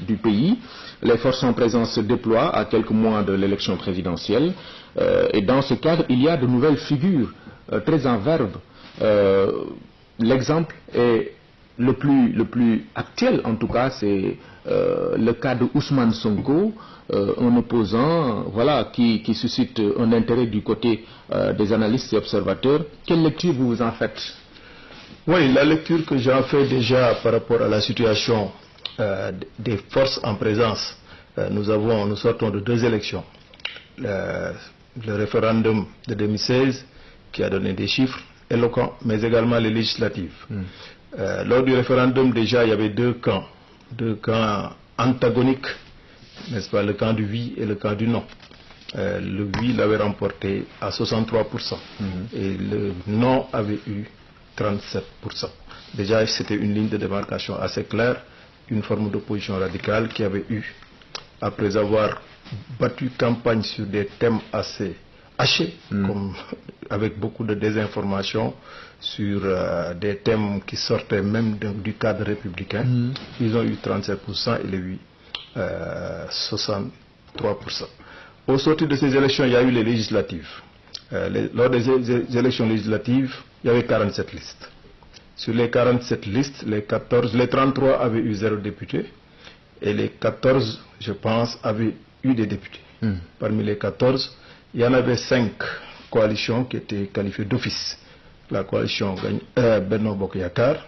du pays. Les forces en présence se déploient à quelques mois de l'élection présidentielle. Et dans ce cadre, il y a de nouvelles figures très en verve. L'exemple est le plus actuel, en tout cas, c'est le cas de Ousmane Sonko, un opposant voilà, qui suscite un intérêt du côté des analystes et observateurs. Quelle lecture vous en faites? Oui, la lecture que j'en fais déjà par rapport à la situation des forces en présence, nous sortons de 2 élections. Le référendum de 2016 qui a donné des chiffres éloquents, mais également les législatives. Lors du référendum, déjà, il y avait 2 camps antagoniques, n'est-ce pas, le camp du oui et le camp du non. Le oui l'avait remporté à 63% et le non avait eu 37%. Déjà, c'était une ligne de démarcation assez claire, une forme d'opposition radicale qui avait eu, après avoir battu campagne sur des thèmes assez hachés, comme avec beaucoup de désinformation sur des thèmes qui sortaient même du cadre républicain. Ils ont eu 37% et les 8, 63%. Au sortir de ces élections, il y a eu les législatives. Lors des élections législatives, il y avait 47 listes. Sur les 47 listes, les 33 avaient eu 0 député et les 14, je pense, avaient eu des députés. Parmi les 14, il y en avait 5 coalitions qui étaient qualifiées d'office. La coalition Benno Bokk Yakaar,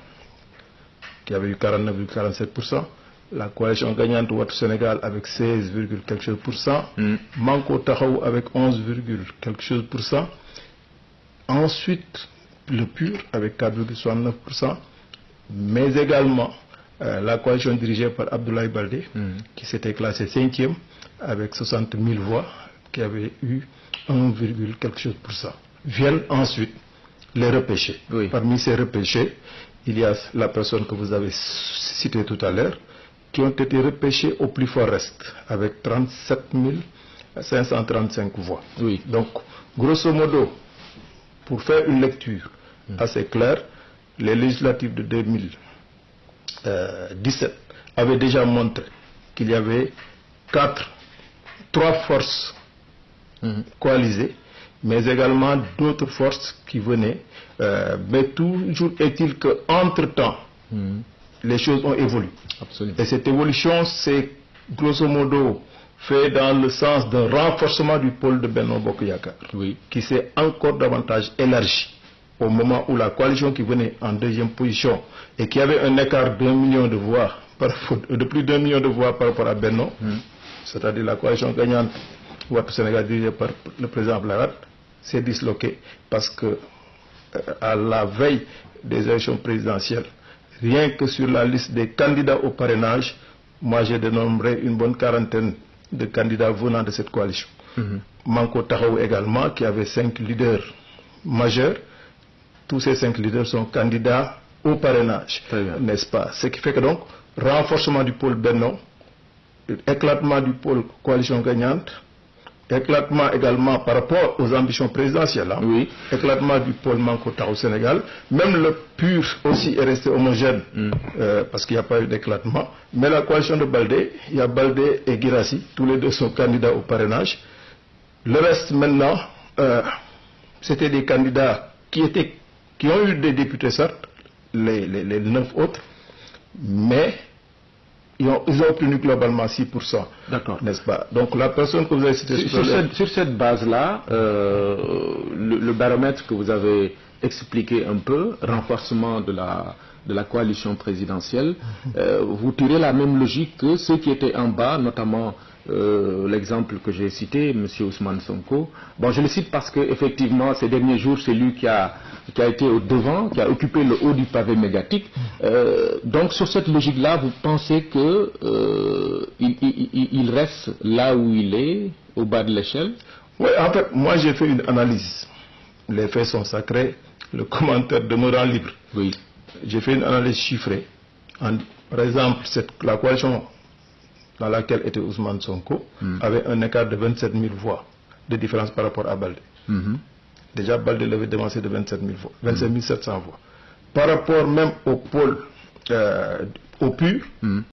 qui avait eu 49,47%. La coalition gagnante Wattu Sénégal avec 16, quelque chose pour cent. Manko Taxawu avec 11, quelque chose pour cent. Ensuite, le PUR avec 4,69%. Mais également la coalition dirigée par Abdoulaye Baldé, qui s'était classée 5e avec 60 000 voix, qui avait eu 1, quelque chose pour cent. Viennent ensuite les repêchés. Parmi ces repêchés, il y a la personne que vous avez citée tout à l'heure, qui ont été repêchés au plus fort reste, avec 37 535 voix. Donc, grosso modo, pour faire une lecture assez claire, les législatives de 2017 avaient déjà montré qu'il y avait 3 forces coalisées, mais également d'autres forces qui venaient. Mais toujours est-il qu'entre-temps, les choses ont évolué. Et cette évolution s'est grosso modo fait dans le sens d'un renforcement du pôle de Benno Bokk Yakaar, qui s'est encore davantage élargi au moment où la coalition qui venait en 2e position et qui avait un écart d'1 million de voix, de plus d'1 million de voix par rapport à Benno, c'est-à-dire la coalition gagnante Wattu Sénégal dirigée par le président Abdoulaye Wade, s'est disloquée parce que à la veille des élections présidentielles, rien que sur la liste des candidats au parrainage, moi j'ai dénombré une bonne quarantaine de candidats venant de cette coalition. Manko Taxawu également, qui avait 5 leaders majeurs. Tous ces 5 leaders sont candidats au parrainage, n'est-ce pas? Ce qui fait que donc, renforcement du pôle Benno, éclatement du pôle coalition gagnante, éclatement également par rapport aux ambitions présidentielles, éclatement du pôle Manko Taxawu Sénégal, même le PUR aussi est resté homogène, parce qu'il n'y a pas eu d'éclatement, mais la coalition de Baldé, il y a Baldé et Guirassy, tous les deux sont candidats au parrainage. Le reste maintenant, c'était des candidats qui ont eu des députés, certes, les 9 autres, mais ils ont obtenu globalement 6%. D'accord. N'est-ce pas? Donc la personne que vous avez citée sur cette base-là, le baromètre que vous avez expliqué un peu, renforcement de la coalition présidentielle, vous tirez la même logique que ceux qui étaient en bas, notamment l'exemple que j'ai cité, M. Ousmane Sonko. Bon, je le cite parce qu'effectivement, ces derniers jours, c'est lui qui a été au devant, qui a occupé le haut du pavé médiatique. Donc, sur cette logique-là, vous pensez que il reste là où il est, au bas de l'échelle? Oui, en fait, moi j'ai fait une analyse. Les faits sont sacrés, le commentaire demeurant libre. J'ai fait une analyse chiffrée. Par exemple, la coalition dans laquelle était Ousmane Sonko avait un écart de 27 000 voix de différence par rapport à Baldé. Déjà, Baldé l'avait devancé de 27 000 voix, 27 700 voix. Par rapport même au pôle, au PUR,